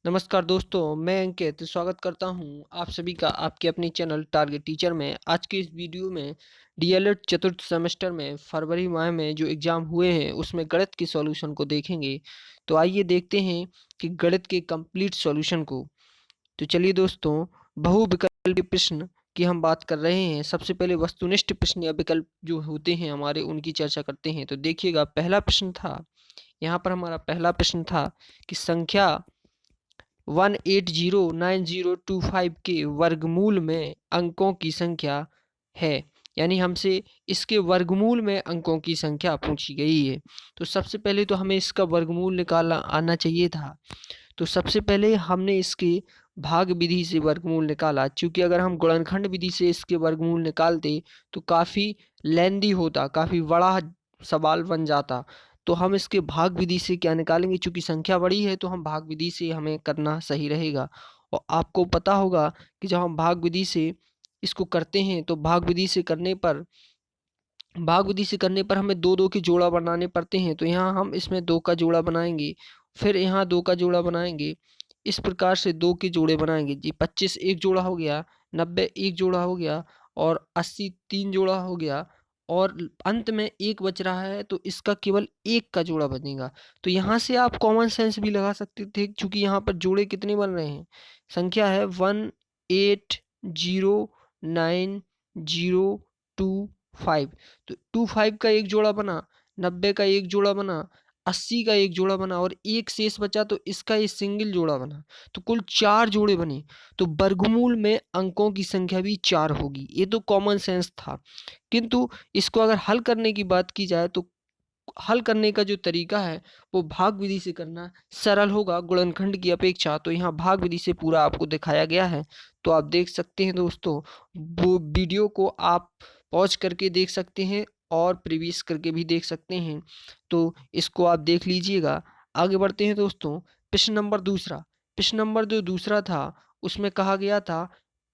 नमस्कार दोस्तों, मैं अंकित स्वागत करता हूं आप सभी का आपके अपने चैनल टारगेट टीचर में। आज के इस वीडियो में डीएलएड चतुर्थ सेमेस्टर में फरवरी माह में जो एग्ज़ाम हुए हैं उसमें गणित के सॉल्यूशन को देखेंगे। तो आइए देखते हैं कि गणित के कंप्लीट सॉल्यूशन को। तो चलिए दोस्तों, बहुविकल्पीय प्रश्न की हम बात कर रहे हैं। सबसे पहले वस्तुनिष्ठ प्रश्न या विकल्प जो होते हैं हमारे, उनकी चर्चा करते हैं। तो देखिएगा, पहला प्रश्न था, यहाँ पर हमारा पहला प्रश्न था कि संख्या 1809025 के वर्गमूल में अंकों की संख्या है। यानी हमसे इसके वर्गमूल में अंकों की संख्या पूछी गई है। तो सबसे पहले तो हमें इसका वर्गमूल निकालना आना चाहिए था। तो सबसे पहले हमने इसके भाग विधि से वर्गमूल निकाला, क्योंकि अगर हम गुणनखंड विधि से इसके वर्गमूल निकालते तो काफ़ी लेंदी होता, काफ़ी बड़ा सवाल बन जाता। तो हम इसके भाग विधि से क्या निकालेंगे, चूंकि संख्या बड़ी है तो हम भाग विधि से हमें करना सही रहेगा। और आपको पता होगा कि जब हम भाग विधि से इसको करते हैं तो भाग विधि से करने पर हमें दो दो के जोड़ा बनाने पड़ते हैं। तो यहाँ हम इसमें दो का जोड़ा बनाएंगे, फिर यहाँ दो का जोड़ा बनाएंगे। इस प्रकार से दो के जोड़े बनाएंगे जी। 25 एक जोड़ा हो गया, 90 एक जोड़ा हो गया और 80 तीन जोड़ा हो गया। और अंत में एक बच रहा है तो इसका केवल एक का जोड़ा बनेगा। तो यहाँ से आप कॉमन सेंस भी लगा सकते थे, क्योंकि यहाँ पर जोड़े कितने बन रहे हैं। संख्या है 1809025। तो 25 का एक जोड़ा बना, 90 का एक जोड़ा बना, 80 का एक जोड़ा बना और एक शेष बचा तो इसका ये सिंगल जोड़ा बना। तो कुल 4 जोड़े बने। तो वर्गमूल में अंकों की संख्या भी 4 होगी। ये तो कॉमन सेंस था। किंतु इसको अगर हल करने की बात की जाए तो हल करने का जो तरीका है वो भाग विधि से करना सरल होगा गुणनखंड की अपेक्षा। तो यहाँ भाग विधि से पूरा आपको दिखाया गया है। तो आप देख सकते हैं दोस्तों, वो वीडियो को आप पॉज करके देख सकते हैं और प्रीवियस करके भी देख सकते हैं। तो इसको आप देख लीजिएगा। आगे बढ़ते हैं दोस्तों। प्रश्न नंबर जो दूसरा था उसमें कहा गया था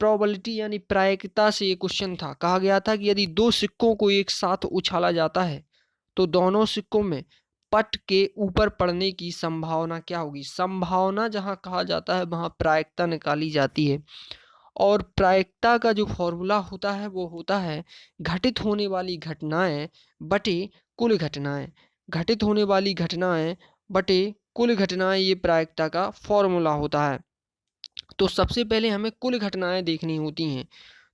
प्रोबेबिलिटी यानी प्रायिकता से। ये क्वेश्चन था, कहा गया था कि यदि दो सिक्कों को एक साथ उछाला जाता है तो दोनों सिक्कों में पट के ऊपर पड़ने की संभावना क्या होगी। संभावना जहां कहा जाता है वहां प्रायिकता निकाली जाती है। और प्रायिकता का जो फॉर्मूला होता है वो होता है घटित होने वाली घटनाएं बटे कुल घटनाएं। घटित होने वाली घटनाएं बटे कुल घटनाएं, ये प्रायिकता का फॉर्मूला होता है। तो सबसे पहले हमें कुल घटनाएं देखनी होती हैं।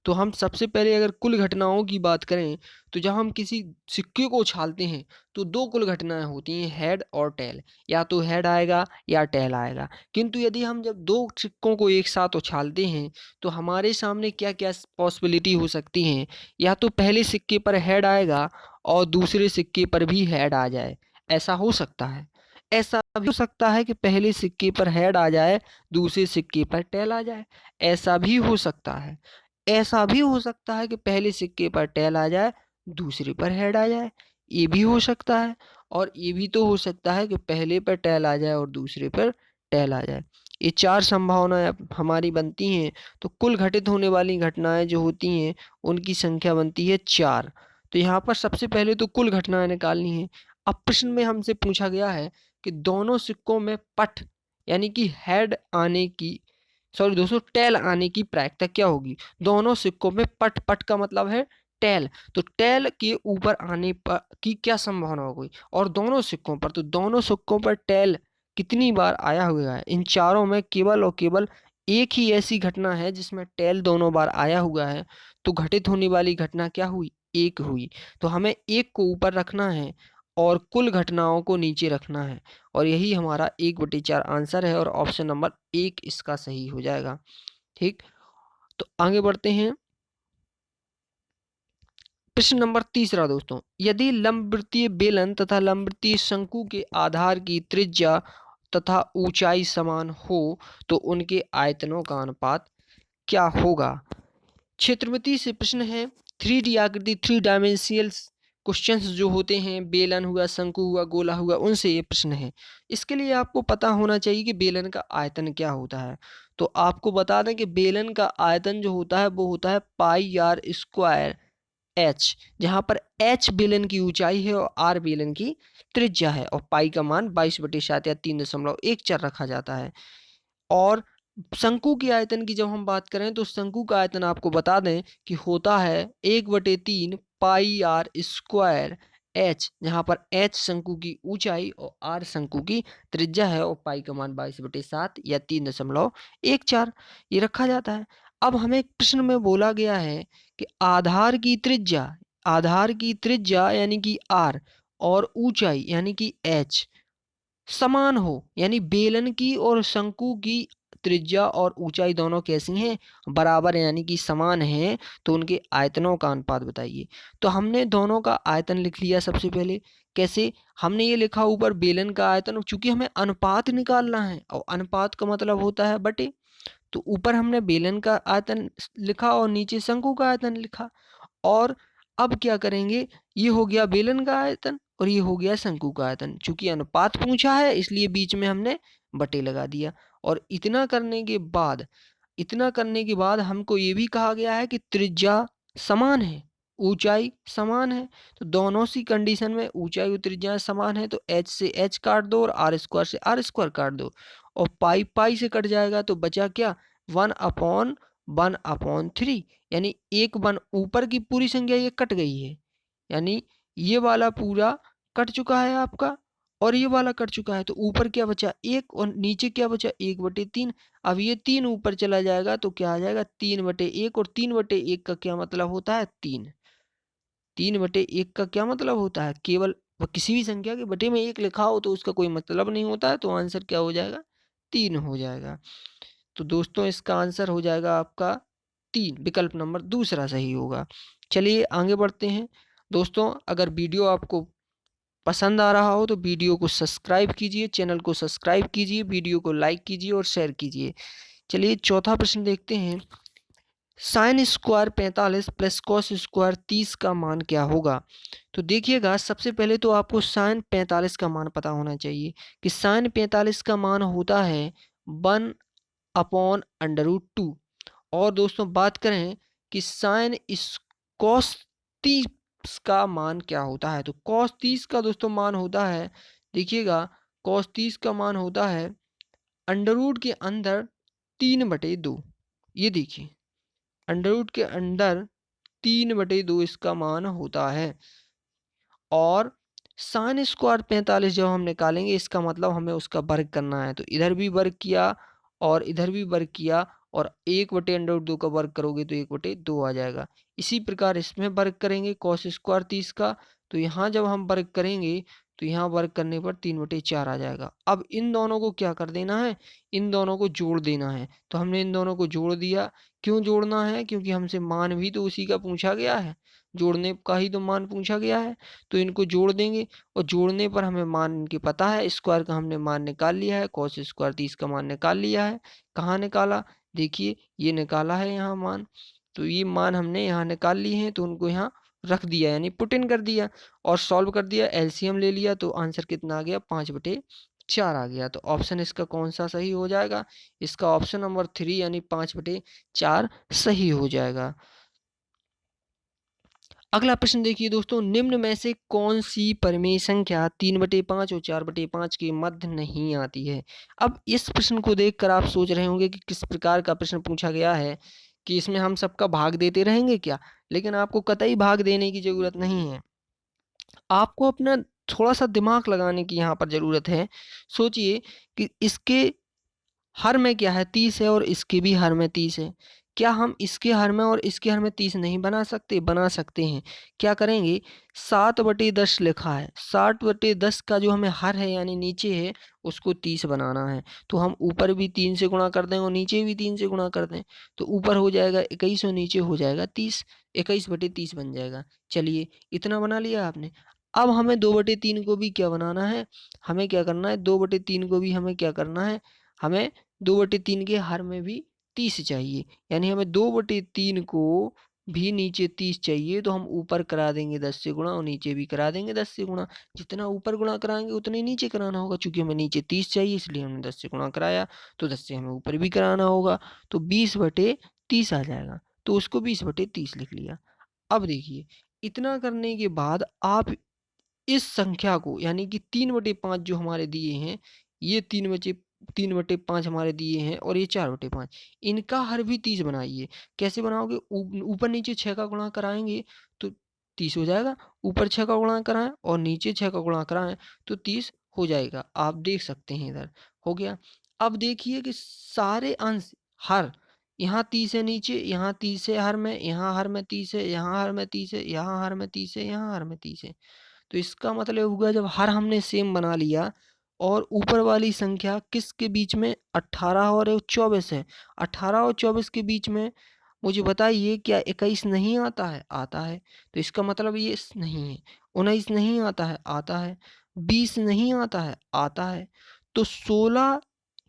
तो हम सबसे पहले अगर कुल घटनाओं की बात करें तो जब हम किसी सिक्के को उछालते हैं तो दो कुल घटनाएं होती हैं, हेड और टेल। या तो हेड आएगा या टेल आएगा। किंतु यदि हम जब दो सिक्कों को एक साथ उछालते हैं तो हमारे सामने क्या क्या पॉसिबिलिटी हो सकती हैं। या तो पहले सिक्के पर हेड आएगा और दूसरे सिक्के पर भी हेड आ जाए, ऐसा हो सकता है। ऐसा भी हो सकता है कि पहले सिक्के पर हेड आ जाए, दूसरे सिक्के पर टेल आ जाए। ऐसा भी हो सकता है। ऐसा भी हो सकता है कि पहले सिक्के पर टेल आ जाए, दूसरे पर हेड आ जाए। ये भी हो सकता है। और ये भी तो हो सकता है कि पहले पर टेल आ जाए और दूसरे पर टेल आ जाए। ये चार संभावनाएं हमारी बनती हैं। तो कुल घटित होने वाली घटनाएं जो होती हैं उनकी संख्या बनती है 4। तो यहाँ पर सबसे पहले तो कुल घटनाएं निकालनी है। अब प्रश्न में हमसे पूछा गया है कि दोनों सिक्कों में पट यानी कि हेड आने की, सॉरी दोस्तों, टेल आने की प्रायिकता क्या होगी। दोनों सिक्कों में पट, पट का मतलब है टेल। तो टेल के ऊपर आने पर की क्या संभावना होगी। और दोनों सिक्कों पर, तो दोनों सिक्कों पर टेल कितनी बार आया हुआ है। इन चारों में केवल और केवल एक ही ऐसी घटना है जिसमें टेल दोनों बार आया हुआ है। तो घटित होने वाली घटना क्या हुई, एक हुई। तो हमें एक को ऊपर रखना है और कुल घटनाओं को नीचे रखना है। और यही हमारा 1/4 आंसर है और ऑप्शन नंबर 1 इसका सही हो जाएगा। ठीक। तो आगे बढ़ते हैं। प्रश्न नंबर तीसरा दोस्तों, यदि लंबवृत्तीय बेलन तथा लंबवृत्तीय शंकु के आधार की त्रिज्या तथा ऊंचाई समान हो तो उनके आयतनों का अनुपात क्या होगा। क्षेत्रमिति से प्रश्न है। 3D आकृति, 3 डायमेंशियल क्वेश्चंस जो होते हैं, बेलन हुआ, शंकु हुआ, गोला हुआ, उनसे ये प्रश्न है। इसके लिए आपको पता होना चाहिए कि बेलन का आयतन क्या होता है। तो आपको बता दें कि बेलन का आयतन जो होता है वो होता है पाई आर स्क्वायर एच, जहाँ पर एच बेलन की ऊंचाई है और आर बेलन की त्रिज्या है और पाई का मान 22/7 या 3.14 रखा जाता है। और शंकु के आयतन की जब हम बात करें तो शंकु का आयतन आपको बता दें कि होता है 1/3 पाई आर स्क्वायर एच, जहां पर एच शंकु की ऊंचाई और आर शंकु की त्रिज्या है और पाई का मान 22/7 या 3.14 ये रखा जाता है। अब हमें एक प्रश्न में बोला गया है कि आधार की त्रिज्या यानी कि आर और ऊंचाई यानी कि एच समान हो, यानी बेलन की और शंकु की त्रिज्या और ऊंचाई दोनों कैसी हैं, बराबर यानी कि समान हैं, तो उनके आयतनों का अनुपात बताइए। तो हमने दोनों का आयतन लिख लिया सबसे पहले। कैसे? हमने ये लिखा ऊपर बेलन का आयतन, चूंकि हमें अनुपात निकालना है और अनुपात का मतलब होता है बटे, तो ऊपर हमने बेलन का आयतन लिखा और नीचे शंकु का आयतन लिखा। और अब क्या करेंगे, ये हो गया बेलन का आयतन और ये हो गया शंकु का आयतन। चूंकि अनुपात पूछा है इसलिए बीच में हमने बटे लगा दिया। और इतना करने के बाद हमको ये भी कहा गया है कि त्रिज्या समान है, ऊंचाई समान है। तो दोनों सी कंडीशन में ऊंचाई और त्रिज्या समान है, तो एच से एच काट दो और आर स्क्वायर से आर स्क्वायर काट दो और पाई पाई से कट जाएगा, तो बचा क्या, 1/1/3, यानी एक वन ऊपर की पूरी संख्या ये कट गई है, यानी ये वाला पूरा कट चुका है आपका और ये वाला कट चुका है। तो ऊपर क्या बचा, एक, और नीचे क्या बचा, 1/3। अब ये 3 ऊपर चला जाएगा तो क्या आ जाएगा, 3/1। और 3/1 का क्या मतलब होता है, 3। 3/1 का क्या मतलब होता है, केवल किसी भी संख्या के बटे में 1 लिखा हो तो उसका कोई मतलब नहीं होता है, तो आंसर क्या हो जाएगा, 3 हो जाएगा। तो दोस्तों इसका आंसर हो जाएगा आपका 3, विकल्प नंबर दूसरा सही होगा। चलिए आगे बढ़ते हैं। दोस्तों अगर वीडियो आपको पसंद आ रहा हो तो वीडियो को सब्सक्राइब कीजिए, चैनल को सब्सक्राइब कीजिए, वीडियो को लाइक कीजिए और शेयर कीजिए। चलिए चौथा प्रश्न देखते हैं। Sine square 45 plus cos square 30 का मान क्या होगा? तो देखिएगा, सबसे पहले तो आपको साइन 45 का मान पता होना चाहिए कि साइन 45 का मान होता है 1/√2। और दोस्तों बात करें कि साइन इस कॉस 30 का मान क्या होता है, तो कॉस 30 का दोस्तों मान होता है, देखिएगा, कॉस 30 का मान होता है अंडर रूट के अंदर 3/2। ये देखिए, अंडर रूट के अंदर 3/2 इसका मान होता है। और साइन स्क्वायर 45 जब हम निकालेंगे इसका मतलब हमें उसका वर्ग करना है, तो इधर भी वर्ग किया और इधर भी वर्ग किया और 1/√2 का वर्ग करोगे तो 1/2 आ जाएगा। इसी प्रकार इसमें वर्ग करेंगे कॉस स्क्वायर 30 का, तो यहाँ जब हम वर्ग करेंगे तो यहाँ वर्ग करने पर 3/4 आ जाएगा। अब इन दोनों को क्या कर देना है, इन दोनों को जोड़ देना है। तो हमने इन दोनों को जोड़ दिया। क्यों जोड़ना है, क्योंकि हमसे मान भी तो उसी का पूछा गया है, जोड़ने का ही तो मान पूछा गया है। तो इनको जोड़ देंगे और जोड़ने पर हमें मान इनके पता है, स्क्वायर का हमने मान निकाल लिया है, कॉस स्क्वायर 30 का मान निकाल लिया है। कहाँ निकाला, देखिए ये निकाला है यहाँ मान। तो ये मान हमने यहाँ निकाल लिए हैं, तो उनको यहाँ रख दिया यानी पुट इन कर दिया और सॉल्व कर दिया, एलसीएम ले लिया, तो आंसर कितना आ गया, 5/4 आ गया। तो ऑप्शन इसका कौन सा सही हो जाएगा, इसका ऑप्शन नंबर 3 यानी 5/4 सही हो जाएगा। अगला प्रश्न देखिए दोस्तों, निम्न में से कौन सी परिमेय संख्या 3/5 और 4/5 के मध्य नहीं आती है? अब इस प्रश्न को देखकर आप सोच रहे होंगे कि किस प्रकार का प्रश्न पूछा गया है, कि इसमें हम सबका भाग देते रहेंगे क्या? लेकिन आपको कतई भाग देने की जरूरत नहीं है। आपको अपना थोड़ा सा दिमाग लगाने की यहाँ पर जरूरत है। सोचिए कि इसके हर में क्या है, 30 है और इसके भी हर में 30 है। क्या हम इसके हर में और इसके हर में 30 नहीं बना सकते? बना सकते हैं। क्या करेंगे, 7/10 लिखा है, 7/10 का जो हमें हर है यानी नीचे है उसको 30 बनाना है। तो हम ऊपर भी 3 से गुणा कर दें और नीचे भी 3 से गुणा कर दें, तो ऊपर हो जाएगा 21 और नीचे हो जाएगा 30, 21/30 बन जाएगा। चलिए इतना बना लिया आपने। अब हमें 2/3 को भी क्या बनाना है, हमें क्या करना है, 2/3 को भी हमें क्या करना है, हमें 2/3 के हर में भी 30 चाहिए, यानी हमें 2/3 को भी नीचे 30 चाहिए, तो हम ऊपर करा देंगे 10 से गुणा और नीचे भी करा देंगे 10 से गुणा। जितना ऊपर गुणा कराएंगे उतने नीचे कराना होगा, चूंकि हमें नीचे 30 चाहिए इसलिए हमने 10 से गुणा कराया, तो 10 से हमें ऊपर भी कराना होगा, तो 20/30 आ जाएगा। तो उसको 20/30 लिख लिया। अब देखिए, इतना करने के बाद आप इस संख्या को यानी कि 3/5 जो हमारे दिए हैं, ये 3 बचे 3/5 हमारे दिए हैं और ये 4/5, इनका हर भी 30 बनाइए। कैसे बनाओगे? ऊपर नीचे 6 का गुणा कराएंगे तो 30 हो जाएगा, ऊपर 6 का गुणा कराएं और नीचे 6 का गुणा कराएं तो 30 हो जाएगा। आप देख सकते हैं इधर हो गया। अब देखिए कि सारे अंश हर, यहाँ 30 है नीचे, यहाँ 30 है हर में, यहाँ हर में 30 है, यहाँ हर में 30 है, यहाँ हर में 30 है, यहाँ हर में 30 है। तो इसका मतलब हुआ जब हर हमने सेम बना लिया और ऊपर वाली संख्या किसके बीच में, 18 और 24 है। 18 और 24 के बीच में मुझे बताइए क्या 21 नहीं आता है? आता है। तो इसका मतलब ये नहीं है। 19 नहीं आता है? आता है। 20 नहीं आता है? आता है। तो 16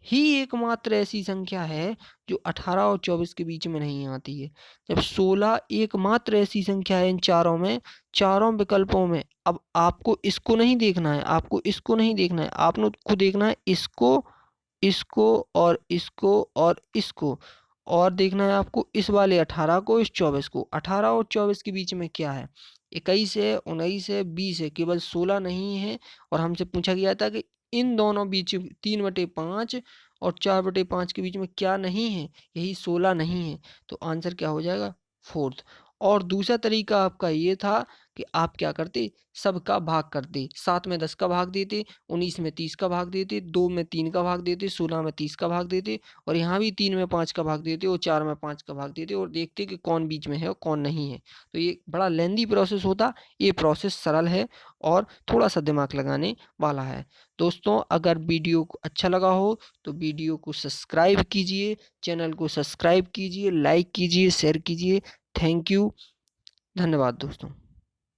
ही एकमात्र ऐसी संख्या है जो 18 और 24 के बीच में नहीं आती है। जब 16 एकमात्र ऐसी संख्या है इन चारों में, चारों विकल्पों में, अब आपको इसको नहीं देखना है, आपको इसको नहीं देखना है, आपने को देखना है इसको, इसको और इसको और इसको, और देखना है आपको इस वाले 18 को, इस 24 को। 18 और 24 के बीच में क्या है? 21 है, 19 है, 20 है, केवल 16 नहीं है। और हमसे पूछा गया था कि इन दोनों बीच 3/5 और 4/5 के बीच में क्या नहीं है? यही 16 नहीं है। तो आंसर क्या हो जाएगा? फोर्थ। और दूसरा तरीका आपका ये था कि आप क्या करते, सबका भाग करते। 7 में 10 का भाग देते, 19 में 30 का भाग देते, 2 में 3 का भाग देते, 16 में 30 का भाग देते, और यहाँ भी 3 में 5 का भाग देते और 4 में 5 का भाग देते, और देखते कि कौन बीच में है और कौन नहीं है। तो ये बड़ा लेंदी प्रोसेस होता, ये प्रोसेस सरल है और थोड़ा सा दिमाग लगाने वाला है। दोस्तों, अगर वीडियो को अच्छा लगा हो तो वीडियो को सब्सक्राइब कीजिए, चैनल को सब्सक्राइब कीजिए, लाइक कीजिए, शेयर कीजिए। Thank you. धन्यवाद दोस्तों।